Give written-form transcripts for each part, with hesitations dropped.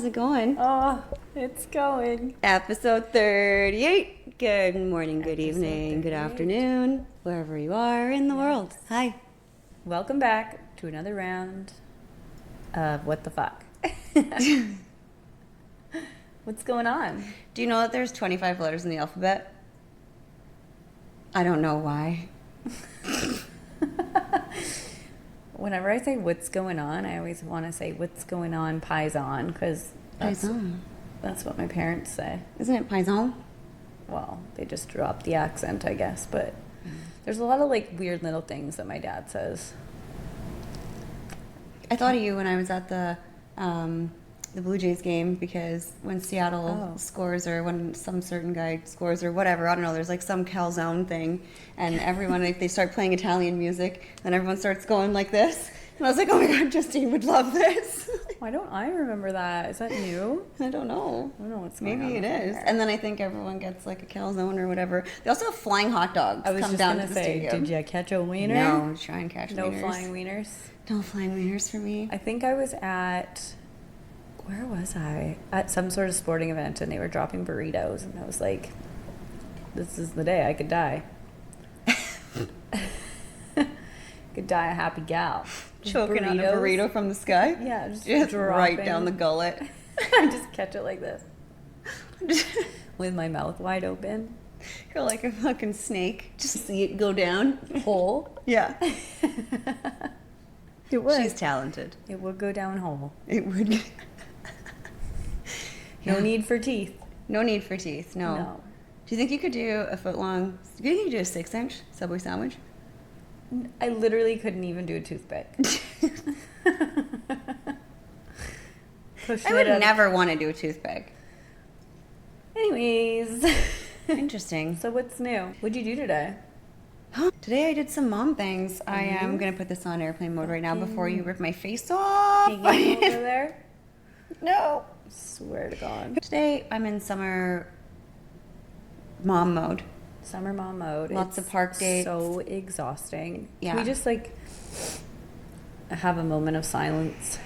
how's it going? Oh, it's going. Episode 38. Good morning, good Episode evening, good 38. afternoon, wherever you are in the world. Hi. Welcome back to another round of What the Fuck. What's going on? Do you know that there's 25 letters in the alphabet? I don't know why. Whenever I say what's going on, I always want to say what's going on Paisan, because that's what my parents say. Isn't it Paisan? Well, they just dropped the accent, I guess, but there's a lot of like weird little things that my dad says. I thought of you when I was at the Blue Jays game, because when Seattle scores, or when some certain guy scores, or whatever, I don't know, there's like some calzone thing, and everyone, like, they start playing Italian music, and everyone starts going like this, and I was like, oh my god, Justine would love this. Why don't I remember that? Is that new? I don't know. I don't know what's going on. Maybe it is. And then I think everyone gets like a calzone or whatever. They also have flying hot dogs. I was come just down gonna to the say, stadium. did you catch a wiener? No, try and catch No wieners. flying wieners. No flying wieners for me. I think I was at, where was I? At some sort of sporting event, and they were dropping burritos, and I was like, this is the day I could die. Could die a happy gal. Just Choking on a burrito from the sky? Yeah, just right dropping. down the gullet. I just catch it like this. With my mouth wide open. You're like a fucking snake. Just see it go down. Whole. Yeah. It would. She's talented. It would go down whole. It would. No need for teeth. No need for teeth, no. No. Do you think you could do a foot long, do you think you could do a 6-inch Subway sandwich? I literally couldn't even do a toothpick. I would never want to do a toothpick. Anyways. Interesting. So what's new? What'd you do today? Today I did some mom things. I am going to put this on airplane mode right now before you rip my face off. Hanging over there? No. Swear to God. Today I'm in summer mom mode. Summer mom mode. Lots of park dates. So exhausting. Yeah. Can we just like have a moment of silence?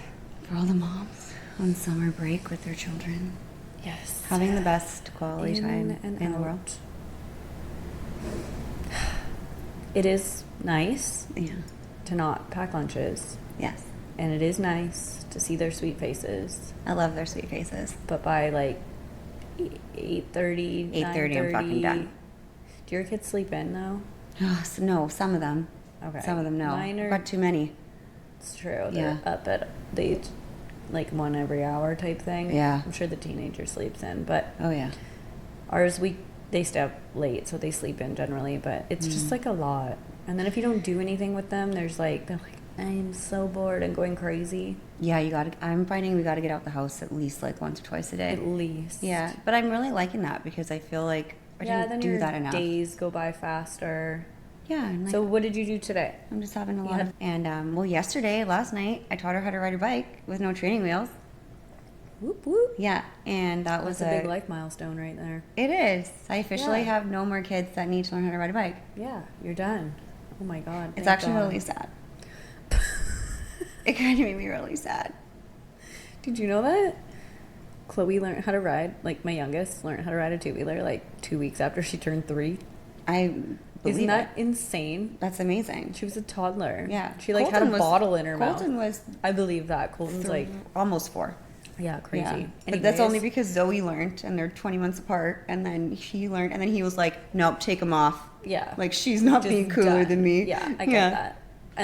For all the moms on summer break with their children. Yes. Having the best quality time in the world. It is nice Yeah. to not pack lunches. Yes. And it is nice to see their sweet faces. I love their sweet faces. But by like 8:30, 8:30, I'm fucking done. Do your kids sleep in though? Oh, no, some of them. Okay. Some of them, no. Mine are, Got too many. it's true. They're up at like one every hour type thing. Yeah. I'm sure the teenager sleeps in, but Oh, yeah. ours, they stay up late, so they sleep in generally, but it's just like a lot. And then if you don't do anything with them, they're like, I am so bored and going crazy. Yeah, I'm finding we got to get out the house at least like once or twice a day. At least. Yeah, but I'm really liking that because I feel like I didn't do that enough. Days go by faster. Yeah. And So what did you do today? I'm just having a lot of... And, last night, I taught her how to ride her bike with no training wheels. Whoop, whoop. Yeah, and that was That's a big life milestone right there. It is. I officially have no more kids that need to learn how to ride a bike. Yeah, you're done. Oh my God. It's actually really sad. It kind of made me really sad. Did you know that Chloe learned how to ride, like my youngest, learned how to ride a two-wheeler like 2 weeks after she turned 3? I believe Isn't that insane? That's amazing. She was a toddler. Yeah. She like had a bottle in her mouth. Colton was... I believe that. Colton's like... almost 4. Yeah, crazy. Yeah. But that's only because Zoe learned, and they're 20 months apart, and then she learned, and then he was like, nope, take them off. Yeah. Like, she's not Just being cooler done. than me. Yeah, I get that.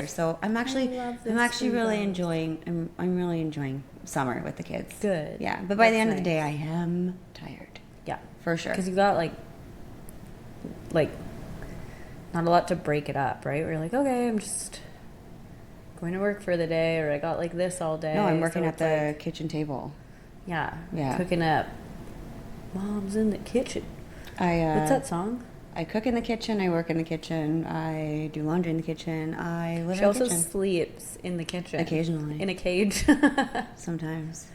So I'm actually really enjoying. I'm really enjoying summer with the kids. Good. Yeah, but by the end of the nice. day, I am tired. Yeah, for sure. Because you got like not a lot to break it up, right? We're like, okay, I'm just going to work for the day, or I got like this all day. No, I'm working so at the kitchen table. Yeah. Yeah. Cooking up. Mom's in the kitchen. What's that song? I cook in the kitchen. I work in the kitchen. I do laundry in the kitchen. I live in the kitchen. She also sleeps in the kitchen. Occasionally. In a cage. Sometimes.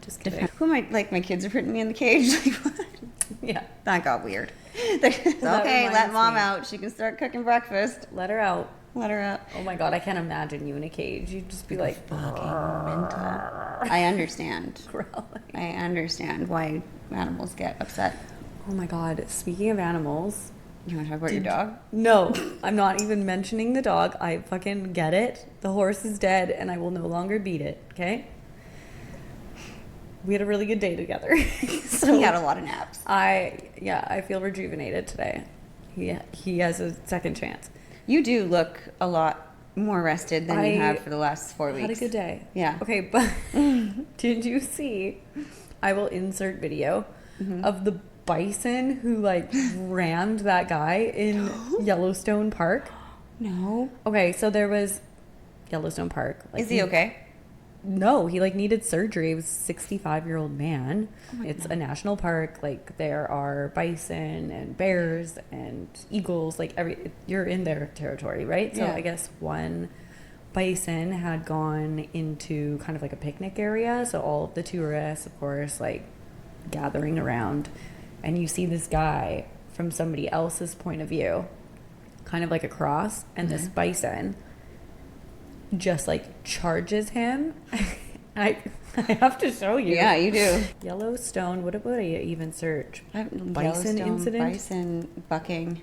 Just kidding. Who am I? Like, my kids are putting me in the cage. Like, what? Yeah. That got weird. Okay, let mom out. She can start cooking breakfast. Let her out. Let her out. Oh my God, I can't imagine you in a cage. You'd just be like fucking mental. I understand. Growling. I understand why animals get upset. Oh my God. Speaking of animals. You want to talk about your dog? No, I'm not even mentioning the dog. I fucking get it. The horse is dead and I will no longer beat it, okay? We had a really good day together. So he had a lot of naps. I feel rejuvenated today. He has a second chance. You do look a lot more rested than you have for the last 4 weeks. Had a good day. Yeah. Okay, but did you see? I will insert video of the bison who like rammed that guy in Yellowstone Park. No. Okay, so there was Yellowstone Park. Like, is he okay? No, he like needed surgery. He was a 65-year-old man. Oh It's a national park. Like there are bison and bears and eagles. Like you're in their territory, right? So Yeah. I guess one bison had gone into kind of like a picnic area. So all of the tourists, of course, like gathering around, and you see this guy from somebody else's point of view, kind of like across, and this bison just like charges him. I have to show you. Yeah, you do. Yellowstone. What would I even search? Bison Yellowstone incident. Bison bucking.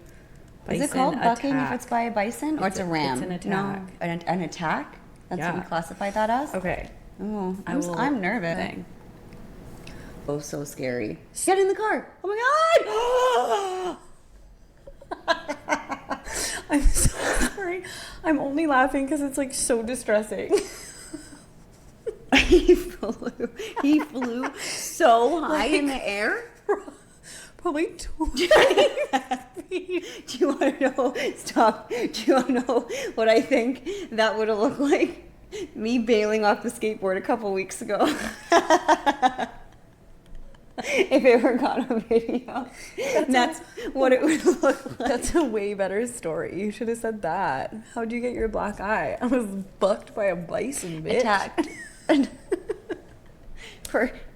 Is Bison it called bucking if attack. it's by a bison, or it's a ram? It's an attack. No, an attack. That's what Yeah. we classify that as. Okay. Oh, will I'm nervous. thing. Oh, so scary. Get in the car. Oh my God. I'm so sorry. I'm only laughing because it's like so distressing. He flew so high in the air. Probably 20 feet. Do you want to know? Stop. Do you want to know what I think that would have looked like? Me bailing off the skateboard a couple weeks ago. If it were got on video, that's what it would look like. That's a way better story. You should have said that. How'd you get your black eye? I was bucked by a bison, bitch. Attacked.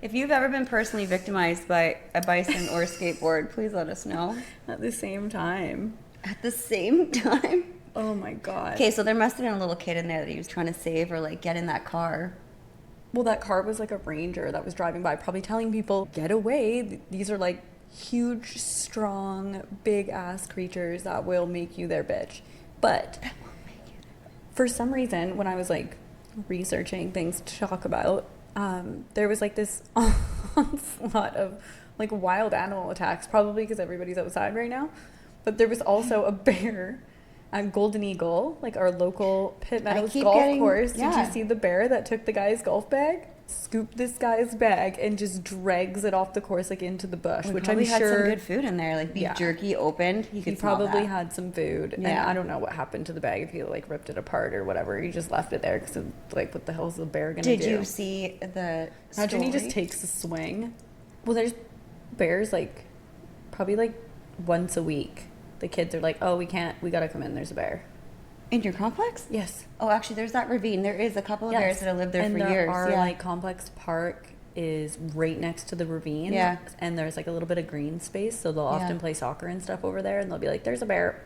If you've ever been personally victimized by a bison or a skateboard, please let us know. At the same time. At the same time? Oh my God. Okay, so there must have been a little kid in there that he was trying to save or like get in that car. Well, that car was like a ranger that was driving by, probably telling people, get away. These are like huge, strong, big ass creatures that will make you their bitch. But for some reason, when I was like researching things to talk about, there was like this onslaught of like wild animal attacks, probably because everybody's outside right now. But there was also a bear at Golden Eagle, like our local Pitt Meadows golf course. Yeah. Did you see the bear that took the guy's golf bag? Scooped this guy's bag and just drags it off the course like into the bush, which I'm had some sure good food in there, like beef jerky opened. You he could smell probably that. had some food. Yeah. And I don't know what happened to the bag, if he like ripped it apart or whatever. He just left it there because like, what the hell is the bear gonna do? Did you see the Imagine he just story? takes a swing. Well, there's bears like probably like once a week. The kids are like, oh, we gotta come in. There's a bear. In your complex? Yes. Oh, actually, there's that ravine. There is a couple of bears that have lived there for years. Our Yeah. like complex park is right next to the ravine. Yeah. And there's like a little bit of green space, so they'll often play soccer and stuff over there, and they'll be like, "There's a bear.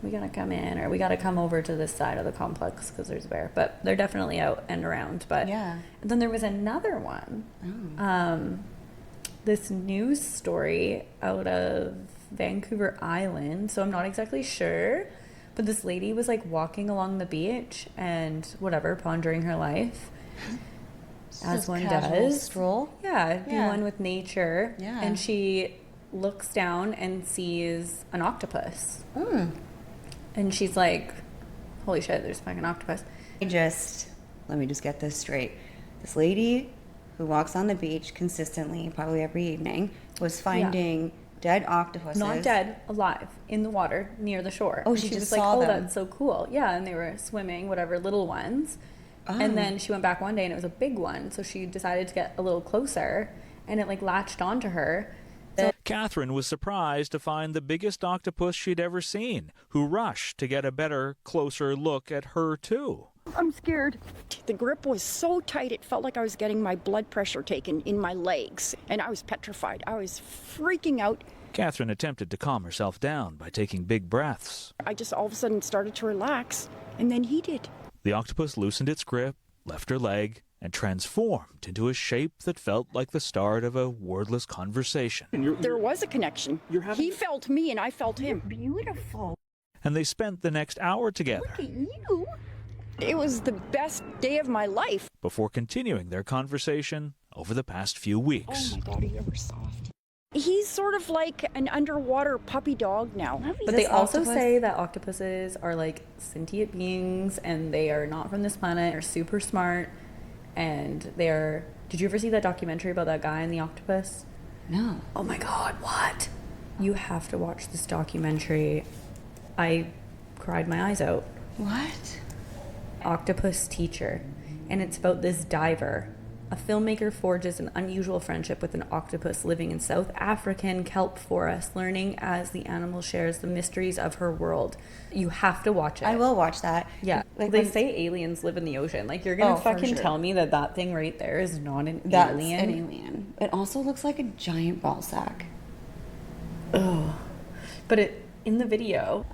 We gotta come in, or we gotta come over to this side of the complex because there's a bear." But they're definitely out and around. But Yeah. And then there was another one. This news story out of Vancouver Island. So I'm not exactly sure. But this lady was like walking along the beach and whatever, pondering her life. As one does. Stroll. Yeah, be Yeah. one with nature. Yeah. And she looks down and sees an octopus. And she's like, holy shit, there's a fucking octopus. Let me just get this straight. This lady who walks on the beach consistently, probably every evening, was finding dead octopuses. Not dead, alive, in the water near the shore. Oh, And she was just like, saw oh, them. that's so cool. Yeah, and they were swimming, whatever, little ones. And then she went back one day and it was a big one. So she decided to get a little closer and it like latched onto her. Catherine was surprised to find the biggest octopus she'd ever seen, who rushed to get a better, closer look at her too. I'm scared. The grip was so tight, it felt like I was getting my blood pressure taken in my legs. And I was petrified. I was freaking out. Catherine attempted to calm herself down by taking big breaths. I just all of a sudden started to relax, and then he did. The octopus loosened its grip, left her leg, and transformed into a shape that felt like the start of a wordless conversation. There was a connection. He felt me and I felt him. Beautiful. And they spent the next hour together Look at you. It was the best day of my life. before continuing their conversation over the past few weeks. Oh my God, are you ever soft? He's sort of like an underwater puppy dog now. But they also say that octopuses are like sentient beings and they are not from this planet. They're super smart and they're... Did you ever see that documentary about that guy and the octopus? No. Oh my God, what? You have to watch this documentary. I cried my eyes out. What? Octopus Teacher, and it's about this diver. A filmmaker forges an unusual friendship with an octopus living in South African kelp forest, learning as the animal shares the mysteries of her world. You have to watch it. I will watch that. Yeah, Like they when- say aliens live in the ocean. Like, you're gonna Oh, for fucking sure. tell me that that thing right there is not an That's alien? an alien. It also looks like a giant ball sack. But it in the video,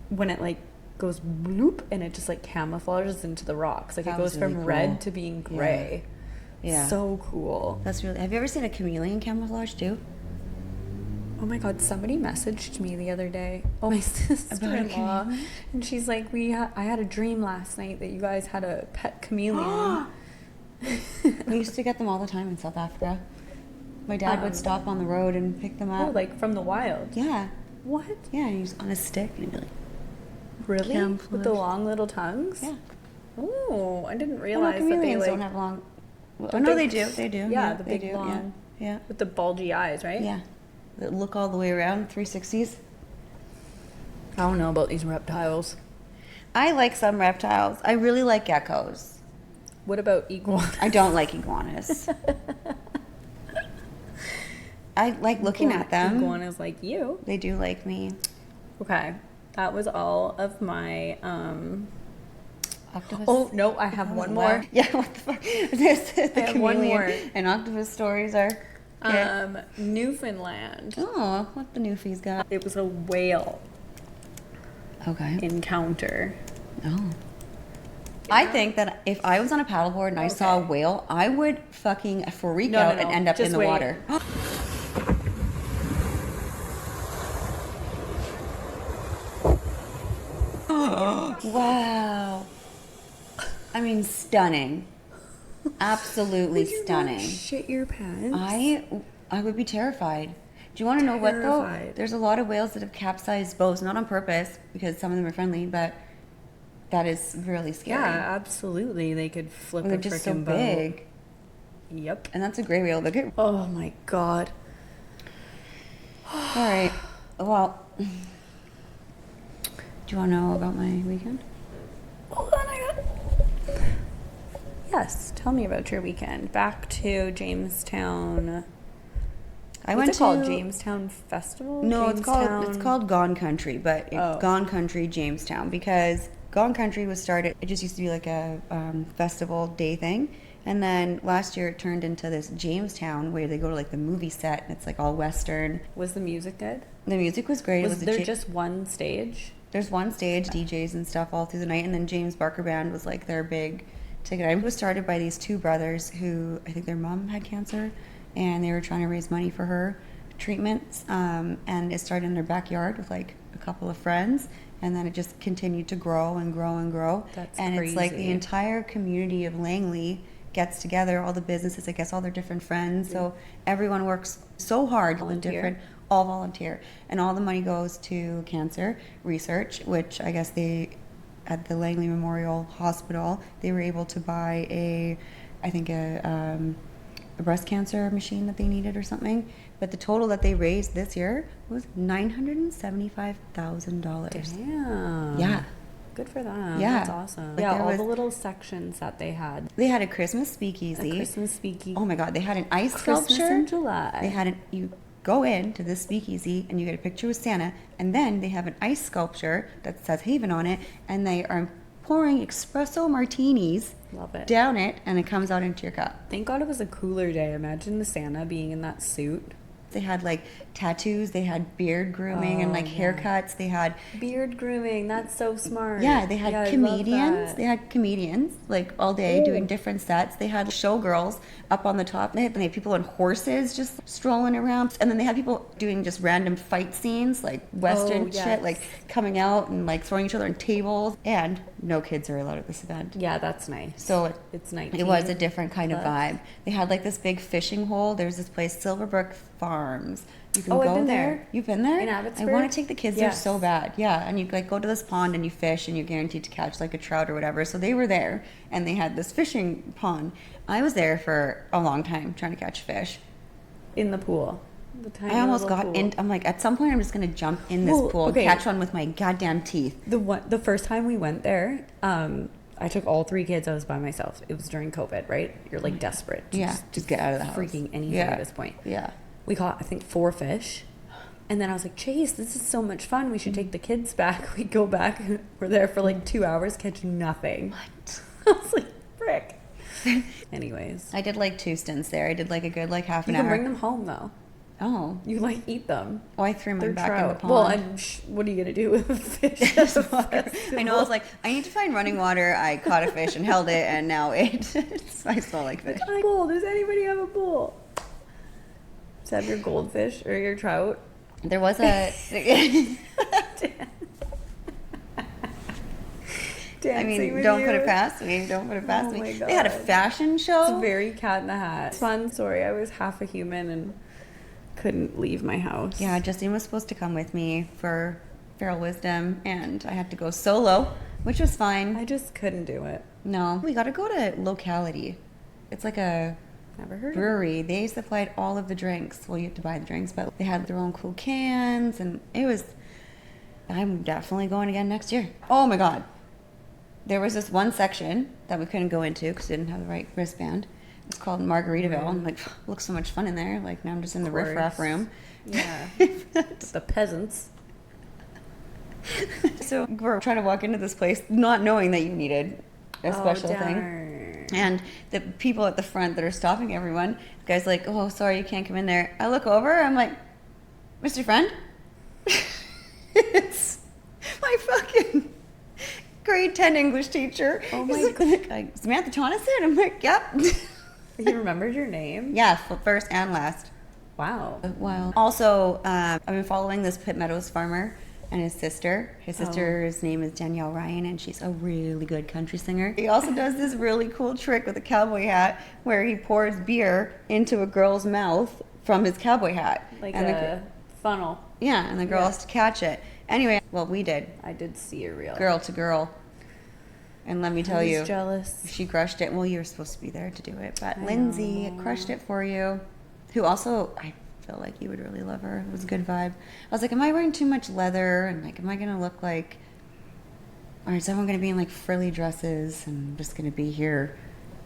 when it like goes bloop and it just like camouflages into the rocks, like That it goes was really from cool. red to being gray. Yeah. So cool. That's really. Have you ever seen a chameleon camouflage too? Oh my God, somebody messaged me the other day. Oh, my sister-in-law. And she's like, I had a dream last night that you guys had a pet chameleon. We used to get them all the time in South Africa. My dad would stop on the road and pick them up. Oh, like from the wild. Yeah. What? Yeah, and he was on a stick and he'd be like, Really? Camouflage. With the long little tongues? yeah. Oh, I didn't Well, no, realize that they chameleons like don't have long. Oh, But no, they- they do. They do. Yeah, the they big do. long- Yeah. with the bulgy eyes, right? Yeah. That look all the way around, 360s. I don't know about these reptiles. I like some reptiles. I really like geckos. What about iguanas? I don't like iguanas. I like looking at them. Iguanas like you. They do like me. Okay, that was all of my. Octopus. Oh no, I have one more. Yeah, what the fuck? The have one chameleon more. and octopus stories are. Okay. Newfoundland. Oh, what the newfies got? It was a whale Okay. encounter. Oh. I think that if I was on a paddleboard and I saw a Okay. whale, I would fucking freak No, out no, and no. end up Just in the wait. water. Wow. I mean, stunning. Absolutely Would you not stunning. shit your pants. I would be terrified. Do you want to know what though? Terrified. There's a lot of whales that have capsized boats, not on purpose, because some of them are friendly, but that is really scary. Yeah, absolutely. They could flip Well, a they're just so freaking boat. big. Yep. And that's a gray whale. Look at. Oh my God. All right. Well, do you want to know about my weekend? Hold on, I got. Yes, tell me about your weekend. Back to Jamestown. What's it called? Jamestown Festival? No, it's Jamestown- called Gone Country, but it's Oh. Gone Country Jamestown because Gone Country was started. It just used to be like a festival day thing, and then last year it turned into this Jamestown where they go to like the movie set and it's like all Western. Was the music good? The music was great. Was it was there just one stage? There's one stage, DJs and stuff all through the night, and then James Barker Band was like their big ticket item. It was started by these two brothers who I think their mom had cancer, and they were trying to raise money for her treatments. And it started in their backyard with like a couple of friends, and then it just continued to grow and grow and grow. That's and it's like the crazy. entire community of Langley gets together, all the businesses, I guess all their different friends. So everyone works so hard and Volunteer? different. All volunteer, and all the money goes to cancer research, which I guess they at the Langley Memorial Hospital they were able to buy a breast cancer machine that they needed or something. But the total that they raised this year was $975,000. Damn. Yeah. Good for them. Yeah. That's awesome. Like, yeah, there all was- the little sections that they had. They had a Christmas speakeasy. A Christmas speakeasy. Oh my God! They had an ice Christmas sculpture. in July. They had you go into this speakeasy and you get a picture with Santa, and then they have an ice sculpture that says Haven on it, and they are pouring espresso martinis Love it. down it, and it comes out into your cup. Thank God it was a cooler day. Imagine the Santa being in that suit. They had like tattoos. They had beard grooming and like haircuts. They had beard grooming. That's so smart. yeah. They had I love comedians. that. They had comedians like all day doing different sets. They had showgirls up on the top. They had people on horses just strolling around, and then they had people doing just random fight scenes like Western shit, like coming out and like throwing each other on tables. And no kids are allowed at this event. Yeah, that's nice. So it's 19. it was a different kind of vibe. They had like this big fishing hole. There's this place, Silverbrook Farms. You can I've go been there. there. You've been there? In I Abbotsford? want to take the kids there Yes. so bad. Yeah, and you like go to this pond and you fish and you're guaranteed to catch like a trout or whatever. So they were there and they had this fishing pond. I was there for a long time trying to catch fish. In the pool. The tiny I almost little got pool. in. I'm like, at some point, I'm just gonna jump in this Well, pool okay. and catch one with my goddamn teeth. The first time we went there, I took all 3 kids. I was by myself. It was during COVID, right? You're like desperate. To Just get out of the house. freaking anything at this point. Yeah. We caught, I think, 4 fish. And then I was like, Chase, this is so much fun. We should take the kids back. We go back. We're there for like 2 hours, catch nothing. What? I was like, frick. Anyways. I did like 2 stints there. I did like a good like half You an can hour. bring them home, though. Oh. You like eat them. Oh, I threw mine They're back in the trout. pond. Well, what are you going to do with a fish? at the I know. I was festival? like, I need to find running water. I caught a fish and held it, and now I smell like fish. Pool. Does anybody have a pool? Does have your goldfish or your trout? There was a. I mean, don't put it past me. Don't put it past Oh me. my They had a God. fashion show. It's very Cat in the Hat. Fun story. I was half a human and couldn't leave my house. Yeah, Justine was supposed to come with me for Feral Wisdom, and I had to go solo, which was fine. I just couldn't do it. No, we got to go to Locality. It's like a Never heard of it. brewery. They supplied all of the drinks. Well, you have to buy the drinks, but they had their own cool cans, and it was. I'm definitely going again next year. Oh my God. There was this one section that we couldn't go into because we didn't have the right wristband. It's called Margaritaville. I'm like, looks so much fun in there. Like, now I'm just in the riffraff room. Yeah. The peasants. So we're trying to walk into this place not knowing that you needed a special thing. And the people at the front that are stopping everyone, the guy's like, oh, sorry, you can't come in there. I look over, I'm like, Mr. Friend? It's my fucking grade 10 English teacher. Oh my He's like, Samantha Tonneson? I'm like, yep. He remembered your name? Yeah, first and last. Wow. Wow. Also, I've been following this Pitt Meadows farmer and his sister. His sister's name is Danielle Ryan, and she's a really good country singer. He also does this really cool trick with a cowboy hat where he pours beer into a girl's mouth from his cowboy hat. Like and a funnel. yeah, and the girl has to catch it. Anyway, well, we did. I did see a reel. Girl to girl. And let me tell I was you, jealous. she crushed it. Well, you were supposed to be there to do it, but I Lindsay know. crushed it for you. Who also, I feel like you would really love her. It was a good vibe. I was like, am I wearing too much leather? And like, am I gonna look like, or is everyone gonna be in like frilly dresses? And I'm just gonna be here,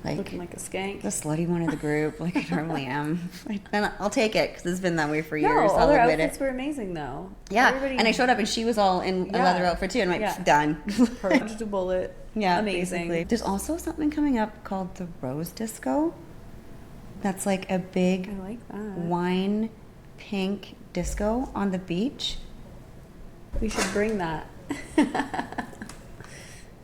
like Looking like a skank. the slutty one of the group, like I normally am. And I'll take it because it's been that way for years. No, I'll all their admit outfits it. were amazing though. Yeah, Everybody and I showed up and she was all in a Yeah. leather outfit too, and I'm like, Yeah. done. Purged a bullet. Yeah, Amazing. basically. There's also something coming up called the Rose Disco. That's like a big I like that. wine pink disco on the beach. We should bring that.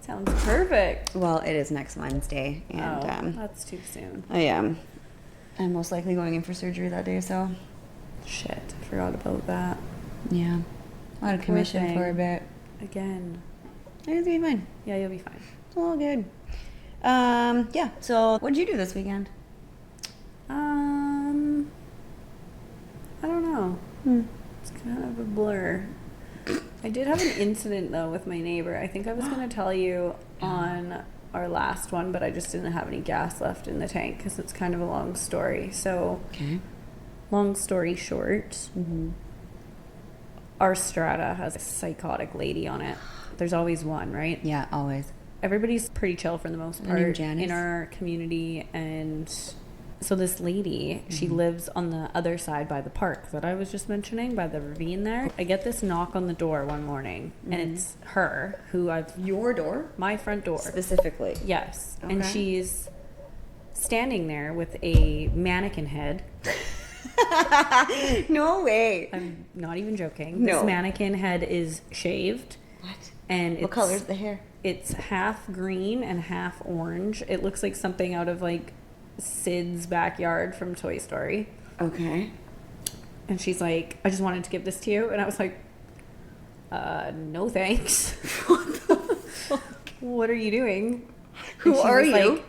Sounds perfect. Well, it is next Wednesday, and That's too soon. I am. I'm most likely going in for surgery that day, so Shit, I forgot about that. yeah. Out of Poor commission thing. for a bit. Again. It's gonna be fine. Yeah, you'll be fine. It's all good. Yeah. So, what did you do this weekend? I don't know. It's kind of a blur. I did have an incident though with my neighbor. I think I was going to tell you on our last one, but I just didn't have any gas left in the tank because it's kind of a long story. So, Okay. long story short, our strata has a psychotic lady on it. There's always one, right? Yeah, always. Everybody's pretty chill for the most Her name part Janice? in our community, and so this lady, she lives on the other side by the park that I was just mentioning, by the ravine there. I get this knock on the door one morning, and it's her who Your door? my front door. Specifically. Yes, and Okay. she's standing there with a mannequin head No way. I'm not even joking. No. This mannequin head is shaved. What? And What color is the hair? It's half green and half orange. It looks like something out of like Sid's backyard from Toy Story. Okay. And she's like, I just wanted to give this to you. And I was like, no thanks. What the fuck? What are you doing? Who And she are was you? like,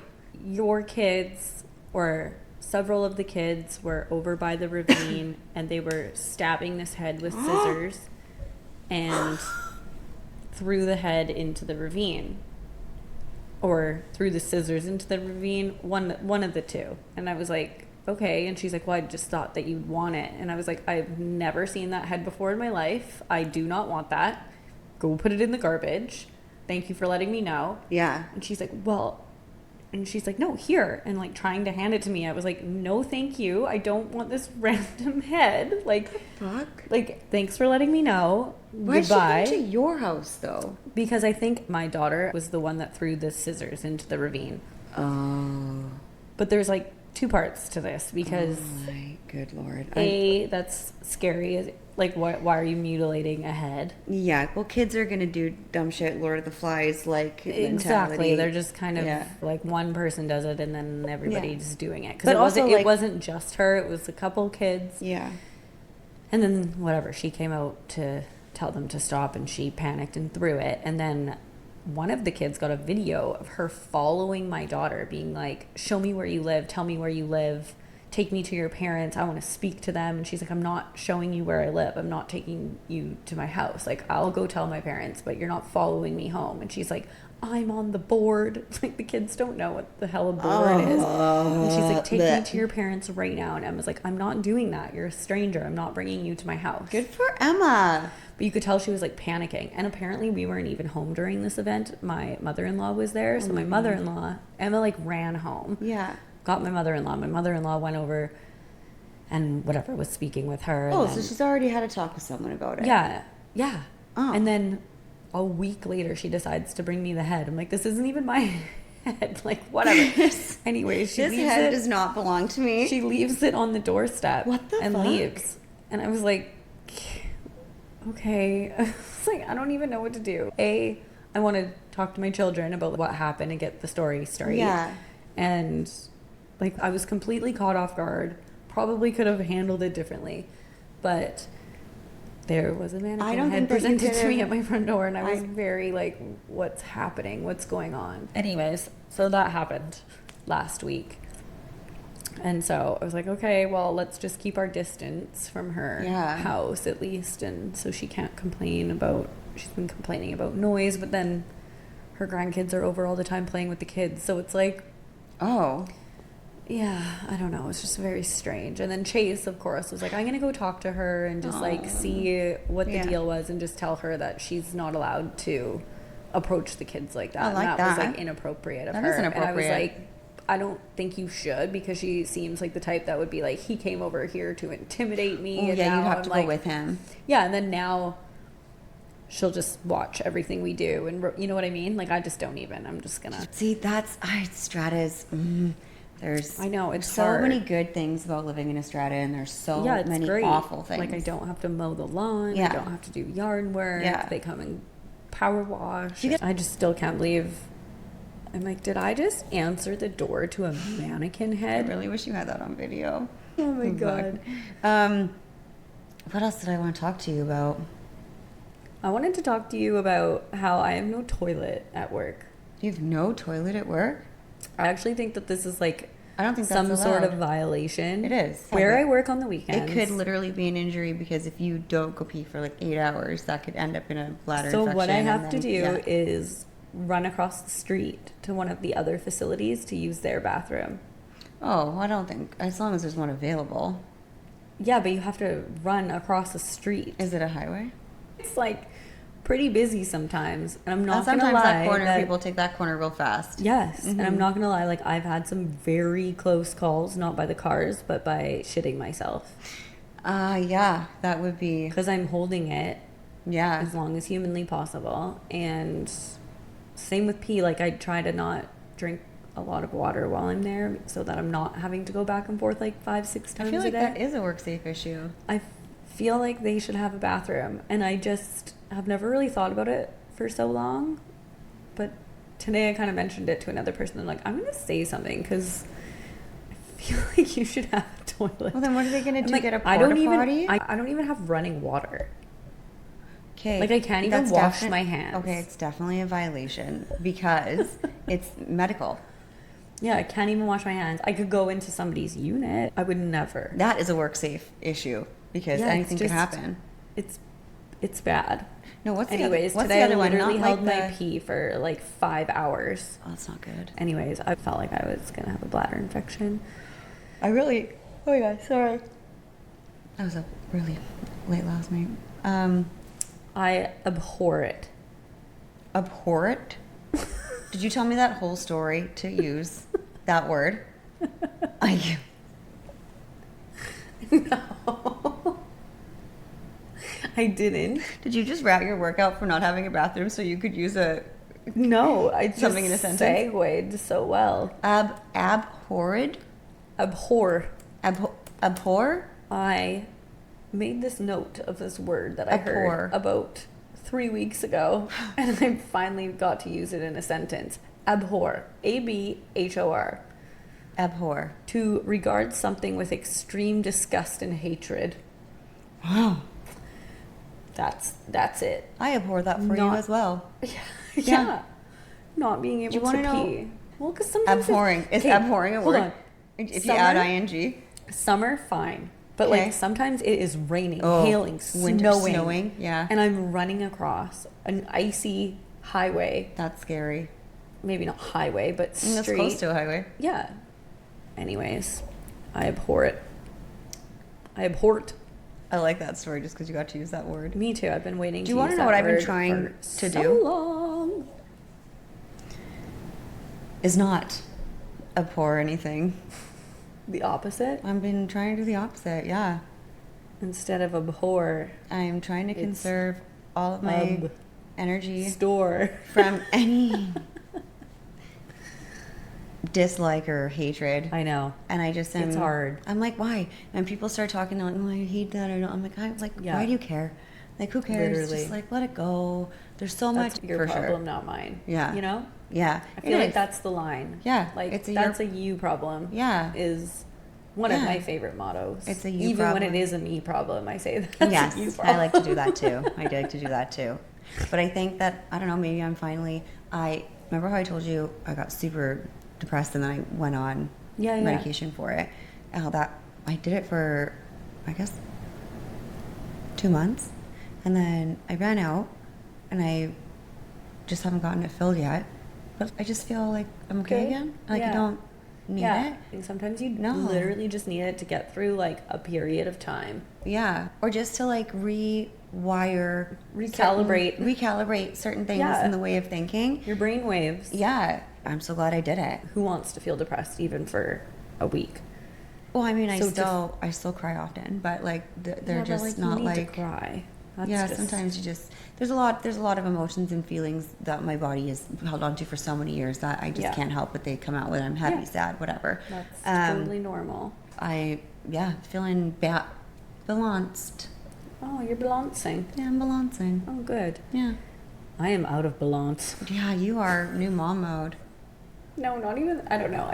your kids, or several of the kids, were over by the ravine and they were stabbing this head with scissors and threw the head into the ravine. Or threw the scissors into the ravine, one of the two. And I was like, okay. And she's like, well, I just thought that you'd want it. And I was like, I've never seen that head before in my life. I do not want that. Go put it in the garbage. Thank you for letting me know. Yeah. And she's like, well, and she's like, no, here. And like trying to hand it to me. I was like, no, thank you. I don't want this random head. Like, Fuck. like, thanks for letting me know. Why'd Goodbye. she come to your house though? Because I think my daughter was the one that threw the scissors into the ravine. Oh. But there's like two parts to this because Oh my good lord. that's scary. Like, why are you mutilating a head? Yeah, well, kids are gonna do dumb shit, Lord of the Flies, like Exactly. mentality. They're just kind of Yeah. like one person does it and then everybody's doing it. But Because also, it like- wasn't just her. It was a couple kids. Yeah. And then whatever, she came out to tell them to stop and she panicked and threw it. And then one of the kids got a video of her following my daughter being like, show me where you live, tell me where you live, take me to your parents, I want to speak to them. And she's like, I'm not showing you where I live, I'm not taking you to my house, like I'll go tell my parents, but you're not following me home. And she's like, I'm on the board. Like, the kids don't know what the hell a board is. And she's like, take me to your parents right now. And Emma's like, I'm not doing that, you're a stranger, I'm not bringing you to my house. Good for Emma. But you could tell she was like panicking. And apparently we weren't even home during this event. My mother-in-law was there. So my mother-in-law, Emma like ran home. Yeah. Got my mother-in-law. My mother-in-law went over and whatever, was speaking with her. Oh, and so then, she's already had a talk with someone about it. yeah. Yeah. Oh. And then a week later she decides to bring me the head. I'm like, this isn't even my head. Like, whatever. Anyways, she This leaves head it. does not belong to me. She leaves it on the doorstep. What the and fuck? leaves. And I was like, okay. I was like, I don't even know what to do. I want to talk to my children about what happened and get the story straight. Yeah. And like, I was completely caught off guard. Probably could have handled it differently. But there was a I mannequin don't head think that you presented to me could've- at my front door. And I was I- very like, what's happening? What's going on? Anyways, so that happened last week. And so I was like, okay, well, let's just keep our distance from her Yeah. house at least. And so she can't complain about, she's been complaining about noise, but then her grandkids are over all the time playing with the kids. So it's like, Oh. yeah, I don't know. It's just very strange. And then Chase, of course, was like, I'm going to go talk to her and just like see what the Yeah. deal was and just tell her that she's not allowed to approach the kids like that. I like and that was that. like inappropriate of That her. is inappropriate. And I was like, I don't think you should, because she seems like the type that would be like, he came over here to intimidate me. Oh, and yeah, now you'd have I'm to like, go with him. yeah, and then now she'll just watch everything we do, and you know what I mean? Like, I just don't even. I'm just gonna. See, that's Stratas. There's I know, it's so hard. many good things about living in a strata, and there's so Yeah, it's many great. awful things. Like, I don't have to mow the lawn. Yeah. I don't have to do yard work. Yeah. They come and power wash. You get- I just still can't believe. I'm like, did I just answer the door to a mannequin I head? really wish you had that on video. Oh my Fuck. god. What else did I want to talk to you about? I wanted to talk to you about how I have no toilet at work. You have no toilet at work? I actually think that this is like I don't think some that's sort allowed. of violation. It is. Where Yeah, I but work on the weekends. It could literally be an injury, because if you don't go pee for like 8 hours, that could end up in a bladder So infection. what I and have to then- do yeah. is run across the street to one of the other facilities to use their bathroom. Oh, I don't think, as long as there's one available. Yeah, but you have to run across the street. Is it a highway? It's like pretty busy sometimes, and I'm not gonna Sometimes lie. that corner, people take that corner real fast. Yes, and I'm not gonna lie. Like, I've had some very close calls, not by the cars, but by shitting myself, Yeah, that would be, because I'm holding it yeah. as long as humanly possible. And same with pee. Like, I try to not drink a lot of water while I'm there so that I'm not having to go back and forth like 5-6 times I feel like a day. that is a work safe issue. I feel like they should have a bathroom, and I just have never really thought about it for so long. But today I kind of mentioned it to another person. I'm like, I'm going to say something because I feel like you should have a toilet. Well, then what are they going to do? Like, Get a porta potty? I don't even have running water. Okay. Like, I can't even wash my hands. Okay, it's definitely a violation because it's medical. Yeah, I can't even wash my hands. I could go into somebody's unit. I would never. That is a work safe issue because anything can happen. It's bad. No, what's Anyways, what's today the other I one? literally Not held like my pee for like 5 hours. Oh, that's not good. Anyways, I felt like I was gonna have a bladder infection. Oh my god, sorry. I was up really late last night. I abhor it. Abhor it? Did you tell me that whole story to use that word? No. I didn't. Did you just rat your workout for not having a bathroom so you could use No, I just something in a sentence? segued so well. Abhorred? Abhor. Abhor? I made this note of this word that I Abhor. heard about 3 weeks ago, and I finally got to use it in a sentence. Abhor. A-B-H-O-R. Abhor. To regard something with extreme disgust and hatred. Wow. That's it. I abhor that for you as well. Yeah. Not being able you to know pee. Well, because sometimes abhorring. Is okay, abhorring a hold word? on. If you add ing. Summer, fine. But Okay. like sometimes it is raining, Oh, hailing, winter snowing. yeah. And I'm running across an icy highway. That's scary. Maybe not highway, but street. That's close to a highway. Yeah. Anyways, I abhor it. I abhor it. I like that story just because you got to use that word. Me too. I've been waiting Do you to want use to know that what I've been word trying for to so do? long. Is not abhor anything. The opposite? I've been trying to do the opposite, yeah. Instead of abhor, I'm trying to It's conserve all of my energy store. from any dislike or hatred. I know. And I just am, It's hard. I'm like, why? And people start talking, like, oh, I hate that. I don't. I'm like, Yeah. why do you care? Like, who cares? Literally. Just like, let it go. There's so That's much your for problem, sure. not mine. Yeah. You know? Yeah. I feel like that's the line. Yeah, Like it's a that's your- a you problem. Yeah. Is one of Yeah. my favorite mottos. It's a you Even problem. when it is a me problem, I say that's Yes, a you problem. I like to do that too. I like to do that too. But I think that, I don't know, maybe I'm finally, I remember how I told you I got super depressed and then I went on Yeah. medication for it. And how that, I did it for, I guess, 2 months. And then I ran out and I just haven't gotten it filled yet. But I just feel like I'm okay Good. again. Like I Yeah. don't need Yeah. it. And sometimes you No. literally just need it to get through like a period of time. Yeah. Or just to like rewire, recalibrate certain things Yeah. in the way of thinking. Your brain waves. Yeah. I'm so glad I did it. Who wants to feel depressed even for a week? Well, I mean, So I still cry often, but like they're Yeah, but, just you not need like to cry. That's yeah, just- sometimes you just there's a lot of emotions and feelings that my body has held on to for so many years that I just Yeah. can't help but they come out when I'm happy, Yeah. sad, whatever. That's totally normal. Feeling balanced. Oh, you're balancing. Yeah, I'm balancing. Oh, good. Yeah. I am out of balance. Yeah, you are new mom mode. No, not even. I don't know.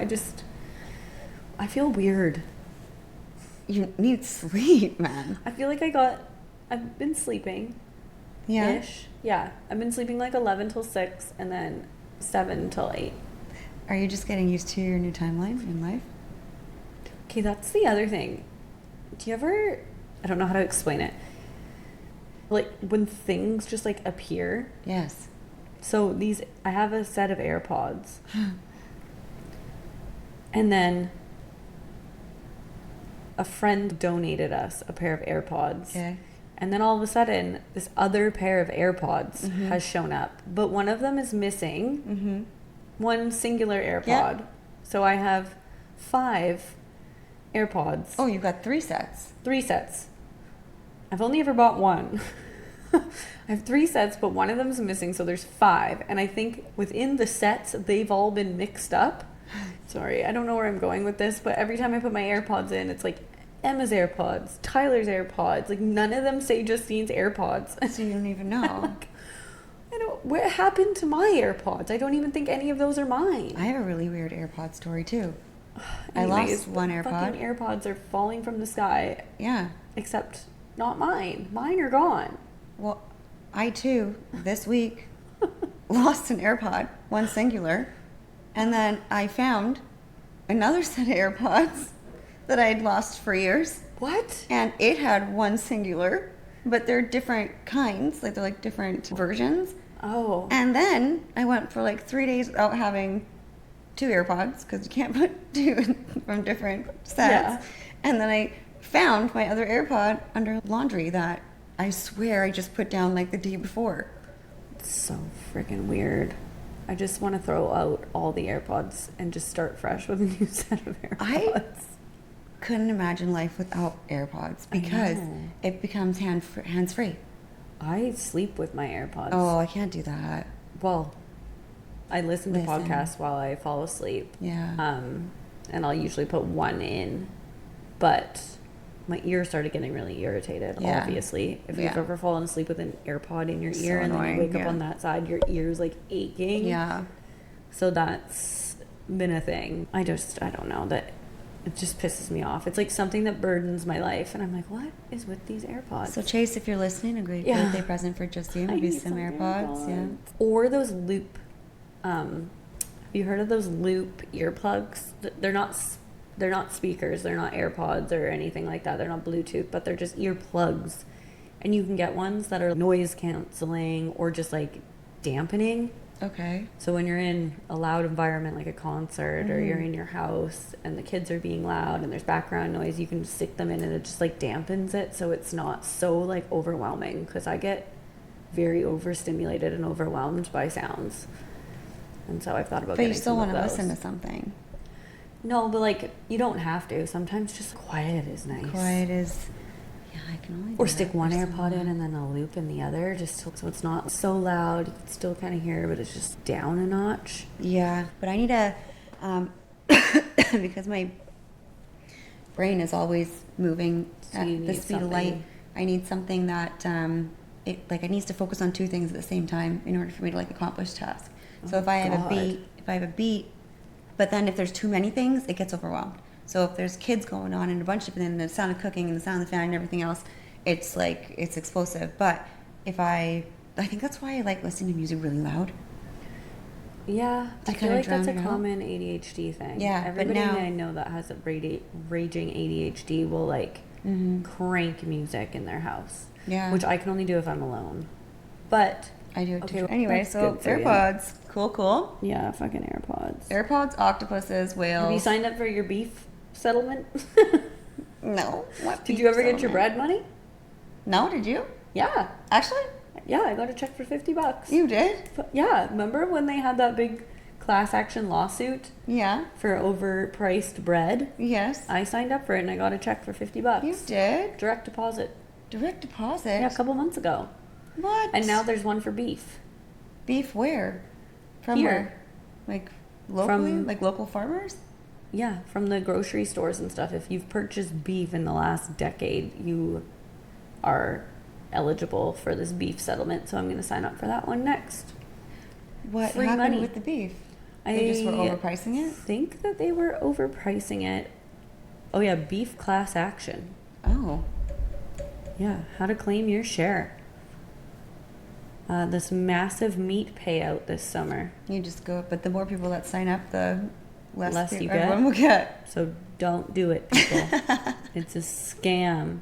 I feel weird. You need sleep, man. I feel like I've been sleeping. Yeah. Ish. Yeah. I've been sleeping like 11 till 6 and then 7 till 8. Are you just getting used to your new timeline in life? Okay, that's the other thing. Do you ever, I don't know how to explain it. Like when things just like appear. Yes. So I have a set of AirPods. And then a friend donated us a pair of AirPods. Okay. And then all of a sudden, this other pair of AirPods has shown up. But one of them is missing. Mm-hmm. One singular AirPod. Yeah. So I have 5 AirPods. Oh, you got 3 sets. 3 sets. I've only ever bought one. I have 3 sets, but one of them is missing, so there's 5. And I think within the sets, they've all been mixed up. Sorry, I don't know where I'm going with this, but every time I put my AirPods in, it's like Emma's AirPods, Tyler's AirPods. Like, none of them say Justine's AirPods. So you don't even know. What happened to my AirPods? I don't even think any of those are mine. I have a really weird AirPod story too. I Anyways, lost one AirPod. Fucking AirPods are falling from the sky. Yeah. Except not mine. Mine are gone. Well, I too, this week, lost an AirPod, one singular, and then I found another set of AirPods that I had lost for years. What? And it had one singular, but they're different kinds, like they're like different versions. Oh. And then I went for like 3 days without having two AirPods because you can't put two from different sets. Yeah. And then I found my other AirPod under laundry that I swear I just put down like the day before. It's so freaking weird. I just want to throw out all the AirPods and just start fresh with a new set of AirPods. I couldn't imagine life without AirPods because it becomes hands-free. I sleep with my AirPods. Oh, I can't do that. Well, I listen to podcasts while I fall asleep. Yeah. And I'll usually put one in, but my ear started getting really irritated, obviously. If you've ever fallen asleep with an AirPod in your ear and then you wake up on that side, your ear's like aching. Yeah. So that's been a thing. I don't know, that it just pisses me off. It's like something that burdens my life, and I'm like, what is with these AirPods? So Chase, if you're listening, a great birthday present for Justine would be some AirPods. Yeah. Or those loop. Have you heard of those loop earplugs? They're not speakers. They're not AirPods or anything like that. They're not Bluetooth, but they're just earplugs. And you can get ones that are noise canceling or just like dampening. Okay. So when you're in a loud environment like a concert or you're in your house and the kids are being loud and there's background noise, you can stick them in and it just like dampens it so it's not so like overwhelming, because I get very overstimulated and overwhelmed by sounds. And so I've thought about getting some of those. But you still want to listen to something. No, but like you don't have to. Sometimes just quiet is nice. Quiet is, yeah, I can only. Or stick one AirPod in and then a loop in the other, just so it's not so loud. You can still kind of hear, but it's just down a notch. Yeah, but I need a, because my brain is always moving at the speed of light. I need something that it needs to focus on two things at the same time in order for me to like accomplish tasks. So if I have a beat, but then if there's too many things, it gets overwhelmed. So if there's kids going on and a bunch of, and then the sound of cooking and the sound of the fan and everything else, it's like, it's explosive. But if I think that's why I like listening to music really loud. Yeah, I feel like that's a common ADHD thing. Yeah, everybody but now, I know that has a raging ADHD will like crank music in their house. Yeah, which I can only do if I'm alone. But I do it too. Okay, anyway, so AirPods, cool. Yeah, fucking AirPods. AirPods, octopuses, whales. Have you signed up for your beef settlement? No. What? Did you ever get your bread money? No, did you? Yeah. Actually? Yeah, I got a check for $50. You did? Yeah, remember when they had that big class action lawsuit? Yeah. For overpriced bread? Yes. I signed up for it and I got a check for $50. You did? Direct deposit. Direct deposit? Yeah, a couple months ago. What? And now there's one for beef. Beef where? From Here. where? Like locally? From, like local farmers? Yeah, from the grocery stores and stuff. If you've purchased beef in the last decade, you are eligible for this beef settlement. So I'm going to sign up for that one next. What Free happened money. with the beef? They just were overpricing it? I think that they were overpricing it. Oh yeah, beef class action. Oh. Yeah, how to claim your share. This massive meat payout this summer. You just go, but the more people that sign up, the less you everyone will get. So don't do it, people. It's a scam.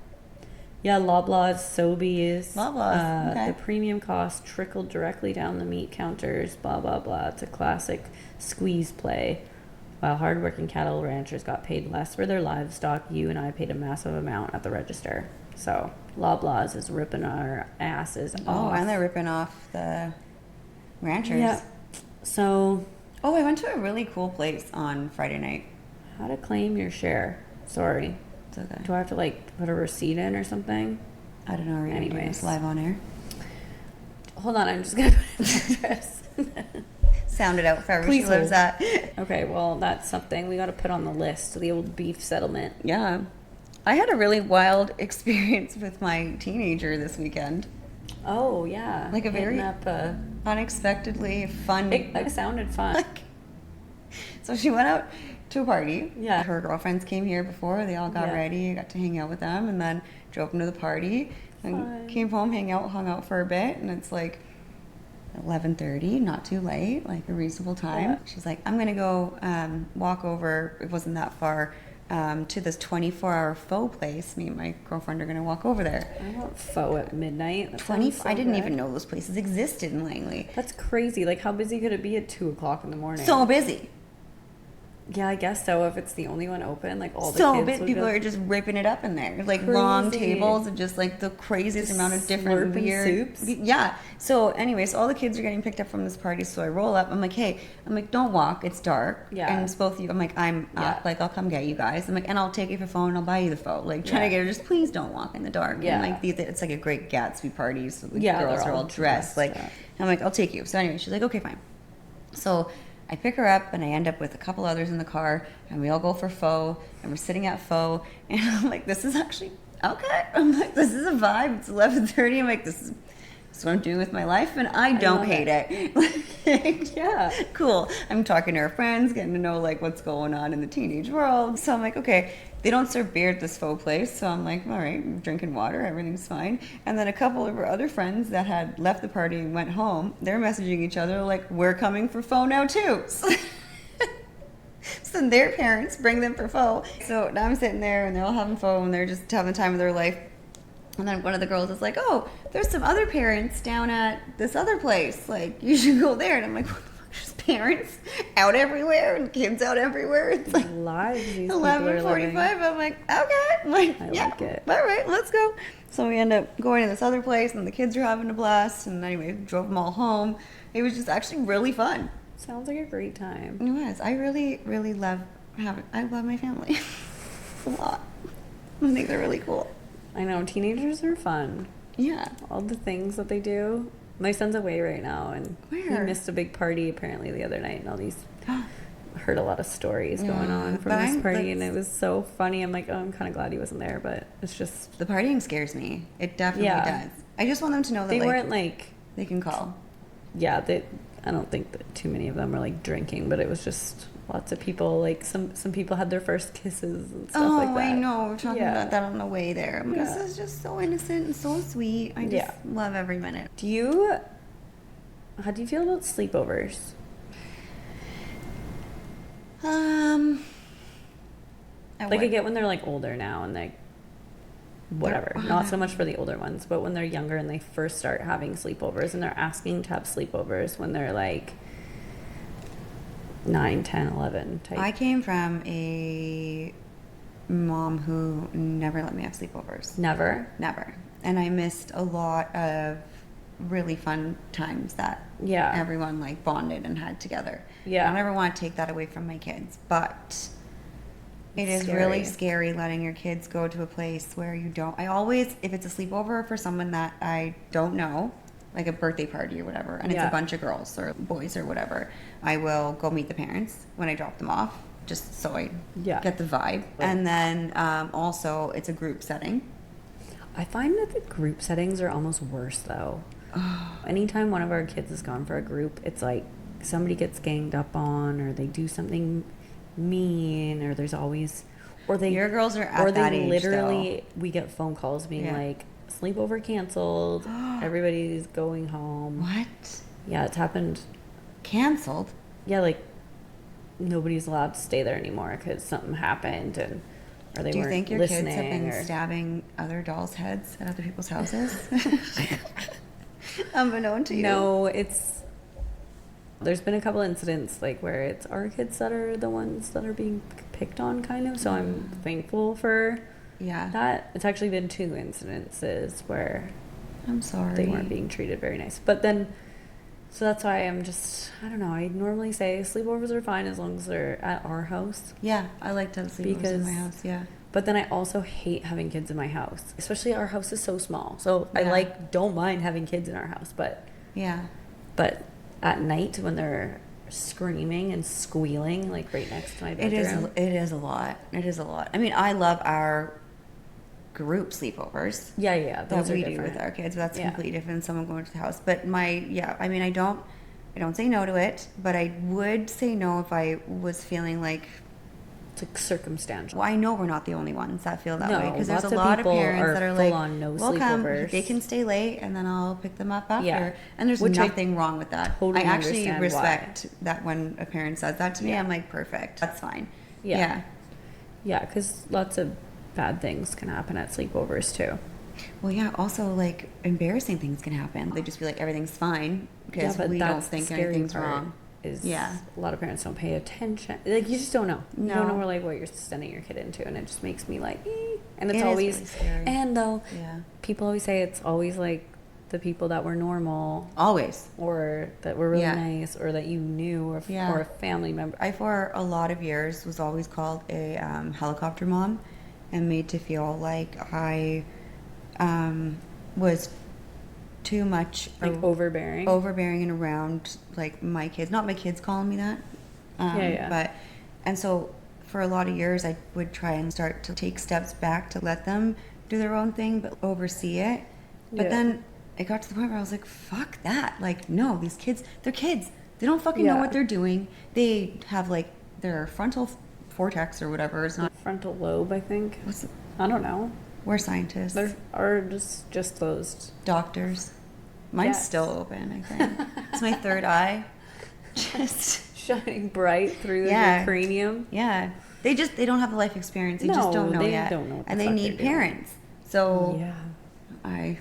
Yeah, Loblaws, Sobeys. Loblaws, okay. The premium cost trickled directly down the meat counters, blah, blah, blah. It's a classic squeeze play. While hardworking cattle ranchers got paid less for their livestock, you and I paid a massive amount at the register. So Loblaws is ripping our asses off. Oh, and they're ripping off the ranchers. Yeah. So. Oh, I went to a really cool place on Friday night. How to claim your share. Sorry. It's okay. Do I have to like put a receipt in or something? I don't know. Are you doing this live on air? Hold on, I'm just gonna put in my address. sound it out for where Please she lives hold. at. Okay, well, that's something we got to put on the list, the old beef settlement. Yeah. I had a really wild experience with my teenager this weekend. Oh, yeah. Like a very Hitting up, unexpectedly fun. it sounded fun. So she went out to a party. Yeah. Her girlfriends came here before. They all got Yeah. ready. I got to hang out with them, and then drove them to the party. And Fun. came home, hung out for a bit, and it's like 11:30, not too late, like a reasonable time. Yeah. She's like, I'm gonna go walk over. It wasn't that far. To this 24-hour faux place. Me and my girlfriend are gonna walk over there. I want pho at midnight. That 20. sounds so I didn't good. even know those places existed in Langley. That's crazy. Like, how busy could it be at 2 o'clock in the morning? So busy. Yeah, I guess so. If it's the only one open, like all the So kids busy. would People go- are just ripping it up in there. Like long Crazy. tables and just like the craziest Just amount of different slurping weird soups. Yeah. So anyway, so all the kids are getting picked up from this party. So I roll up. I'm like, hey, don't walk. It's dark. Yeah. And it's both of you. I'm like, I'm up. Like, I'll come get you guys. I'm like, and I'll take you for phone and I'll buy you the phone. Like trying to get her, just please don't walk in the dark. Yeah. And like it's like a great Gatsby party. So the Yeah, girls they're are all all dressed. Like, dressed up. I'm like, I'll take you. So anyway, she's like, okay, fine. So I pick her up and I end up with a couple others in the car and we all go for pho and we're sitting at pho and I'm like, this is actually okay. I'm like, this is a vibe. It's 11:30. I'm like, this is what I'm doing with my life and I don't love hate it. Yeah. Cool. I'm talking to her friends, getting to know like what's going on in the teenage world. So I'm like, okay, they don't serve beer at this faux place. So I'm like, all right, I'm drinking water, everything's fine. And then a couple of her other friends that had left the party and went home, they're messaging each other like, we're coming for pho now too. So their parents bring them for pho. So now I'm sitting there and they're all having pho and they're just having the time of their life. And then one of the girls is like, oh, there's some other parents down at this other place. Like, you should go there. And I'm like, what the fuck? There's parents out everywhere and kids out everywhere. It's like Lives these people are 11:45. living. I'm like, okay. I'm like, I yeah, like it. all right, let's go. So we end up going to this other place and the kids are having a blast. And anyway, drove them all home. It was just actually really fun. Sounds like a great time. It was. I really, really love I love my family a lot. I think they're really cool. I know, teenagers are fun. Yeah. All the things that they do. My son's away right now, and he Where? missed a big party apparently the other night, and all these heard a lot of stories going Yeah, on from but this party, and that's- it was so funny. I'm like, oh, I'm kind of glad he wasn't there, but it's just The partying scares me. It definitely Yeah. does. I just want them to know that they like, weren't like, they can call. yeah, they. I don't think that too many of them were like drinking, but it was just lots of people. Like some people had their first kisses and stuff like that. I know. We're talking Yeah. about that on the way there. Yeah. This is just so innocent and so sweet. I just Yeah. love every minute. How do you feel about sleepovers? Like I get when they're like older now and like whatever. Not so much for the older ones, but when they're younger and they first start having sleepovers and they're asking to have sleepovers when they're like 9, 10, 11 type. I came from a mom who never let me have sleepovers. Never. Never. And I missed a lot of really fun times that Yeah. everyone like bonded and had together. Yeah. I don't ever want to take that away from my kids, but it It's is really scary. scary letting your kids go to a place where you don't. I always, if it's a sleepover for someone that I don't know, like a birthday party or whatever, and it's Yeah. a bunch of girls or boys or whatever, I will go meet the parents when I drop them off, just so I Yeah. get the vibe. And then also, it's a group setting. I find that the group settings are almost worse though. Anytime one of our kids has gone for a group, it's like somebody gets ganged up on or they do something mean or there's always or they Your girls are at or that they age, literally we get phone calls being Yeah. like sleepover canceled, everybody's going home. What? Yeah, it's happened. Canceled? Yeah, like nobody's allowed to stay there anymore because something happened and or they Do you weren't think your listening kids have been or, stabbing other dolls' heads at other people's houses? Unbeknown to you. No, there's been a couple incidents like where it's our kids that are the ones that are being picked on kind of, so I'm thankful for Yeah. that. It's actually been 2 incidences where I'm sorry. they weren't being treated very nice. But then so that's why I'm just I don't know, I normally say sleepovers are fine as long as they're at our house. Yeah, I like to have sleepovers in my Because- house. Yeah. But then I also hate having kids in my house. Especially our house is so small. So I Yeah. don't mind having kids in our house, but Yeah. at night when they're screaming and squealing like right next to my It bedroom. is a lot. It is a lot. I mean, I love our group sleepovers. Yeah, That those are we do different. with our kids. That's Yeah. completely different than someone going to the house. But I mean, I don't say no to it, but I would say no if I was feeling like, It's like circumstantial. well, I know we're not the only ones that feel that No, way, because there's a lots of lot of people parents are that are full like, on no well, come, sleepovers. they can stay late and then I'll pick them up after. Yeah. And there's Which I nothing wrong with that. totally I actually understand respect that when a parent says that to me, Yeah. I'm like, perfect, that's fine. Yeah. Yeah, because lots of bad things can happen at sleepovers too. Well, yeah, also like embarrassing things can happen. They just be like, everything's fine because we don't think anything's wrong. Is Yeah. a lot of parents don't pay attention. Like, you just don't know. You don't No. know like what you're sending your kid into, and it just makes me like, and it's It is always really scary. And though Yeah. people always say it's always like the people that were normal Always. or that were really Yeah. nice or that you knew or, Yeah. or a family member. I, for a lot of years, was always called a helicopter mom and made to feel like I was too much Like overbearing. overbearing and around like my kids. Not my kids calling me that. Yeah. But, and so for a lot of years, I would try and start to take steps back to let them do their own thing, but oversee it. But Yeah. then it got to the point where I was like, fuck that. Like, no, these kids, they're kids. They don't fucking know Yeah. what they're doing. They have like their frontal cortex or whatever. It's not, Frontal lobe, I think. what's it? I don't know. We're scientists. There are just closed. Doctors. Mine's Yes. still open, I think. It's my third eye. Just, Shining bright through Yeah. your cranium. yeah. They don't have the life experience. They just No, don't know they yet. don't know what the and they fuck need they're doing. parents. So Yeah.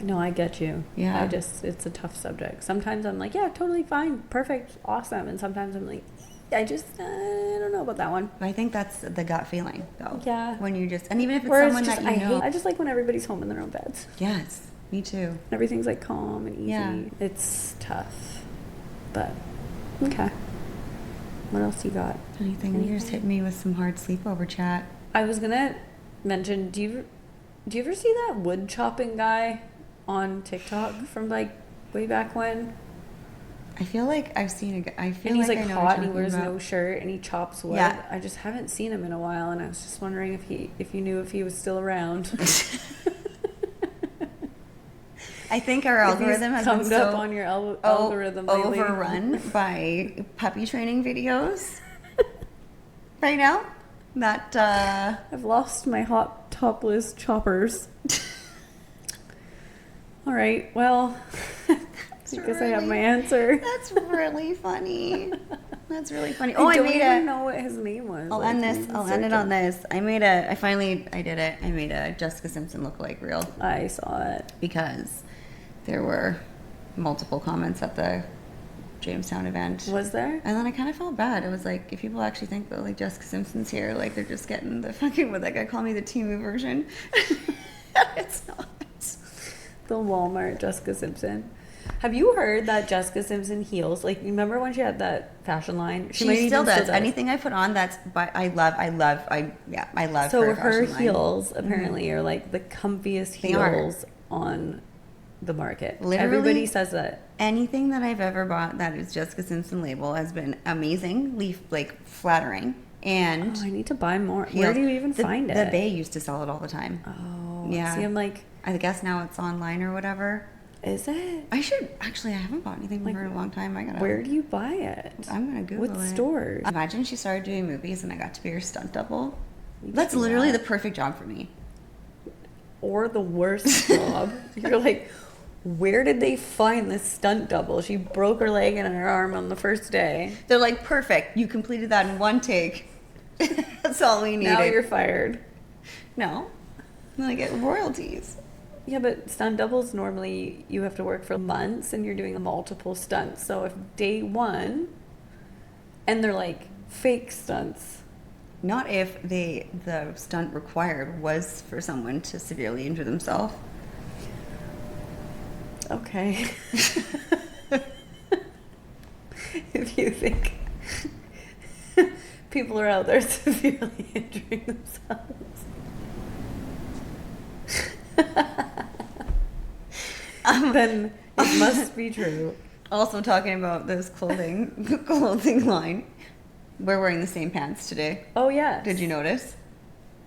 No, I get you. Yeah. It's a tough subject. Sometimes I'm like, yeah, totally fine, perfect, awesome. And sometimes I'm like, I don't know about that one. I think that's the gut feeling, though. Yeah. When you just, and even if it's Whereas someone just, that you know. I just like when everybody's home in their own beds. Yes, me too. Everything's like calm and easy. Yeah. It's tough. But, okay. What else you got? Anything? You just hit me with some hard sleepover chat. I was gonna mention, do you ever see that wood chopping guy on TikTok from like way back when? I feel like I've seen a guy. I feel And he's like like I know hot what and he you're wears talking no about. shirt and he chops wood. Yeah. I just haven't seen him in a while, and I was just wondering if you knew if he was still around. I think our algorithm has been come up so on your algorithm lately. overrun by puppy training videos right now. That I've lost my hot topless choppers. All right, well, I guess I have my answer. that's really funny. That's really funny. I Oh, I don't made even a. know what his name was. I'll Like, end let this. me I'll search end it him. on this. I did it. I made a Jessica Simpson lookalike reel I saw it. because there were multiple comments at the Jamestown event. Was there? And then I kind of felt bad. It was like, if people actually think that like Jessica Simpson's here, like they're just getting the fucking, what that guy called me, the Temu version. It's not. The Walmart Jessica Simpson. Have you heard that Jessica Simpson heels? Like, remember when she had that fashion line? She might still even does. Anything I put on, that's, but I love So her her fashion line. heels apparently are like the comfiest They are. heels on the market. Literally, Everybody says that. Anything that I've ever bought that is Jessica Simpson label has been amazing, like flattering, and Oh, I need to buy more. heels. Where do you even find it? The Bay used to sell it all the time. Oh, Yeah. See, I'm like, I guess now it's online or whatever. is it? I should actually. I haven't bought anything from Like, her in a long time. I gotta. Where do you buy it? I'm gonna Google What it. stores? Imagine she started doing movies and I got to be her stunt double. You That's do literally that. the perfect job for me. Or the worst job. You're like, where did they find this stunt double? She broke her leg and her arm on the first day. They're like, perfect. You completed that in one take. That's all we needed. Now you're fired. No. Then I get royalties. Yeah, but stunt doubles, normally you have to work for months and you're doing multiple stunts. So if day one, and they're like fake stunts. Not if the stunt required was for someone to severely injure themselves. Okay. If you think people are out there severely injuring themselves. Then it must be true. Also talking about this clothing line. We're wearing the same pants today. Oh, yeah. Did you notice?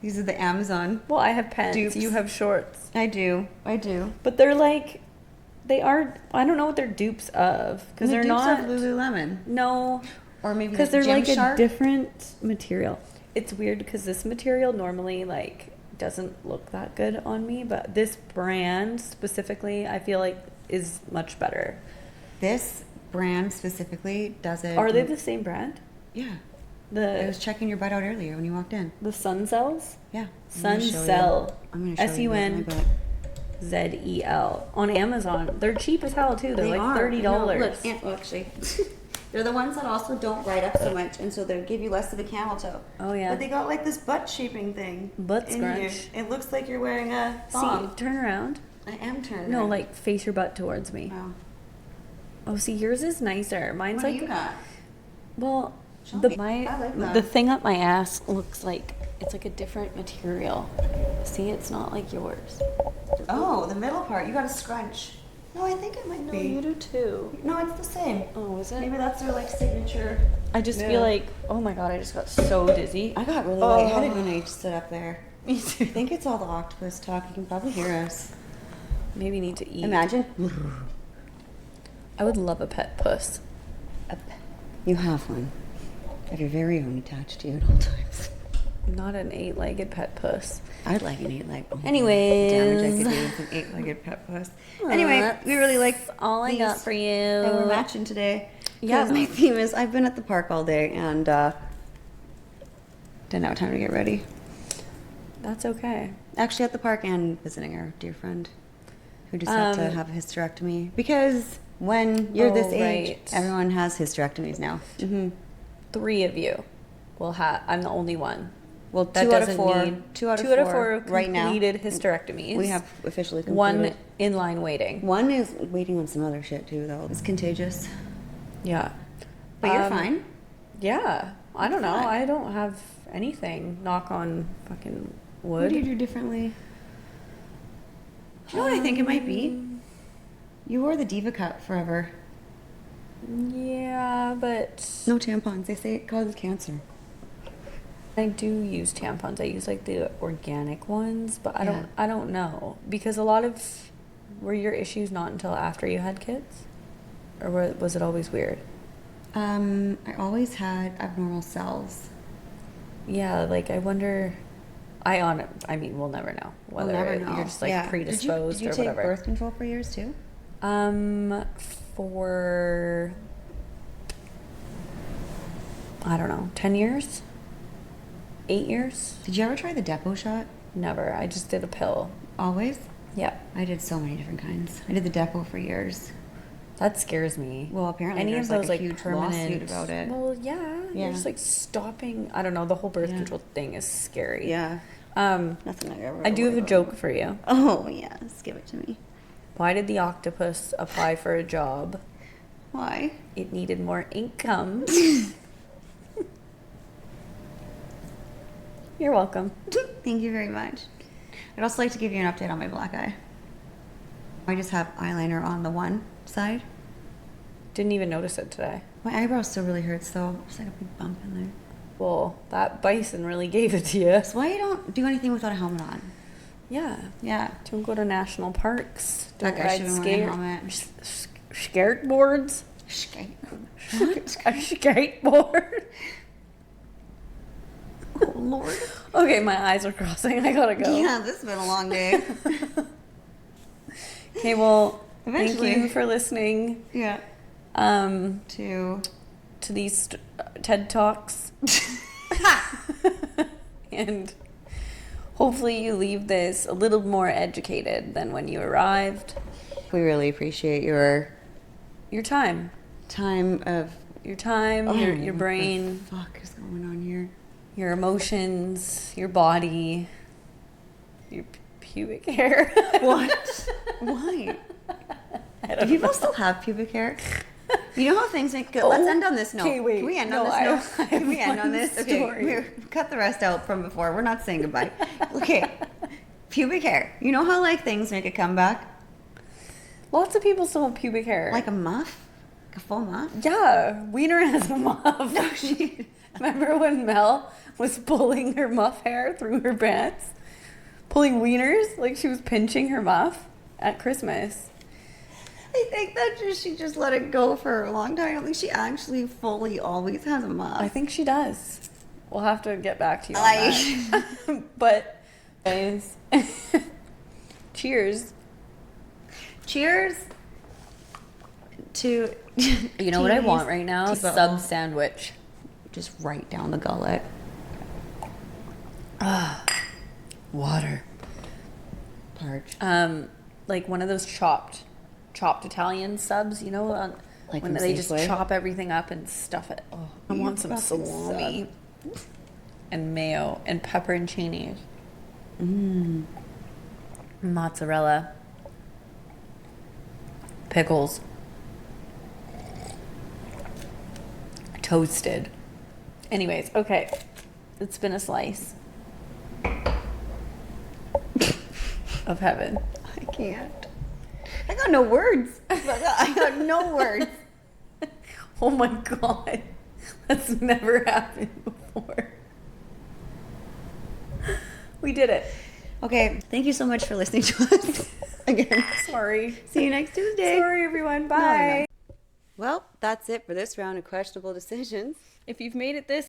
These are the Amazon. Well, I have pants. Dupes. You have shorts. I do. But they're like, they are, I don't know what they're dupes of. Because they're not. Of Lululemon. No. Or maybe because they're like Gymshark? a different material. It's weird because this material normally like doesn't look that good on me, but this brand specifically I feel like is much better. This brand specifically doesn't. Are they the same brand? Yeah. I The was checking your butt out earlier when you walked in. Sun Cells? Yeah. Sun Cell. I'm going to show you. SUNZEL on Amazon. They're cheap as hell too. They're They like are. $30. No, look, well, actually, they're the ones that also don't ride up so much, and so they give you less of a camel toe. Oh yeah. But they got like this butt shaping thing. Butt in scrunch. here. It looks like you're wearing a thong. See, turn around. I am turned. No, around. like face your butt towards me. Wow. Oh, see, yours is nicer. Mine's What like do you got? well, Show the me. I like that. the thing up my ass looks like it's like a different material. See, it's not like yours. Oh, the middle part. You got a scrunch. No, I think it might No, be. you do too. No, it's the same. Oh, is it? Maybe that's their like signature. I just Yeah. feel like, oh my god, I just got so dizzy. I got really lightheaded when I stood up there. Me too. I think it's all the octopus talk. You can probably hear us. Maybe need to eat. Imagine. I would love a pet puss. You have one. Have your very own attached to you at all times. Not an 8-legged pet puss. I'd like an 8-legged. Anyways. Damage I could do with an 8-legged pet puss. Anyway, we really like all I got for you. And we're matching today. Yeah. Yeah. My theme is I've been at the park all day and didn't have time to get ready. That's okay. Actually, at the park and visiting our dear friend who just had to have a hysterectomy. Because when you're this age, right. everyone has hysterectomies now. Mm-hmm. 3 of you will have. I'm the only one. Well, That 2 out of doesn't 4. need 2 out of 4 right now. completed hysterectomies. We have officially completed. one in line waiting. One is waiting on some other shit too, though. It's contagious. Yeah. But you're fine. Yeah. I don't know. Fine. I don't have anything. Knock on fucking wood. What do you do differently? Do you know what I think it might be? You wore the Diva Cup forever. Yeah, but No tampons. They say it causes cancer. I do use tampons. I use like the organic ones, but I Yeah. don't know because a lot of were your issues not until after you had kids, or was it always weird? I always had abnormal cells. Yeah, like I wonder. I mean, we'll never know whether We'll never know. you're just like Yeah. predisposed did you or take whatever. birth control for years too? For I don't know, 10 years, 8 years. Did you ever try the Depo shot? Never. I just did a pill. Always? Yeah, I did so many different kinds. I did the Depo for years. that scares me. Well, apparently any there's of those like a like huge permanent lawsuit about it. Well, yeah, Yeah. you're just like stopping. I don't know. The whole birth Yeah. control thing is scary. Yeah. Nothing I ever I do have a worry joke about. for you. Oh, yes. Give it to me. Why did the octopus apply for a job? Why? It needed more income. You're welcome. Thank you very much. I'd also like to give you an update on my black eye. I just have eyeliner on the one side. Didn't even notice it today. My eyebrow still really hurts though. There's like a big bump in there. Well, that Bison really gave it to you. So why you don't do anything without a helmet on? Yeah. Yeah. Don't go to national parks. Don't That guy ride should've worn a helmet. skateboards. Skate. A skateboard. Oh Lord. Okay, my eyes are crossing. I gotta go. Yeah, this has been a long day. Okay, well, Eventually. thank you for listening Yeah. to these TED Talks. And hopefully you leave this a little more educated than when you arrived. We really appreciate your Time. time of Your time, Oh, your what brain, the fuck is going on here? your emotions, your body, your pubic hair. What? Why? Do people still have pubic hair? You know how things make good. Let's end on this note. Okay, wait. Can we end No, on this I note? have Can we end on one this? story. Okay, cut the rest out from before. We're not saying goodbye. Okay, pubic hair. You know how like things make a comeback? Lots of people still have pubic hair. Like a muff? A full muff? Yeah, Wiener has a muff. No, she... Remember when Mel was pulling her muff hair through her pants? Pulling wieners like she was pinching her muff at Christmas. I think that she just let it go for a long time. I don't think she actually fully always has a muff. I think she does. We'll have to get back to you on that. But, guys, cheers. Cheers to... You know what I want right now? to Sub sandwich. Just right down the gullet. Water. Parched. Like one of those chopped Italian subs, you know, Like when from they just Safeway? chop everything up and stuff it. Oh, I want some fucking salami and mayo and pepperoncinis. Mozzarella, pickles, toasted. Anyways, okay, it's been a slice of heaven. I can't. I got no words. I got no words. Oh my god, that's never happened before. We did it. Okay, thank you so much for listening to us again. Sorry. See you next Tuesday. Sorry, everyone. Bye. Well, that's it for this round of questionable decisions. If you've made it this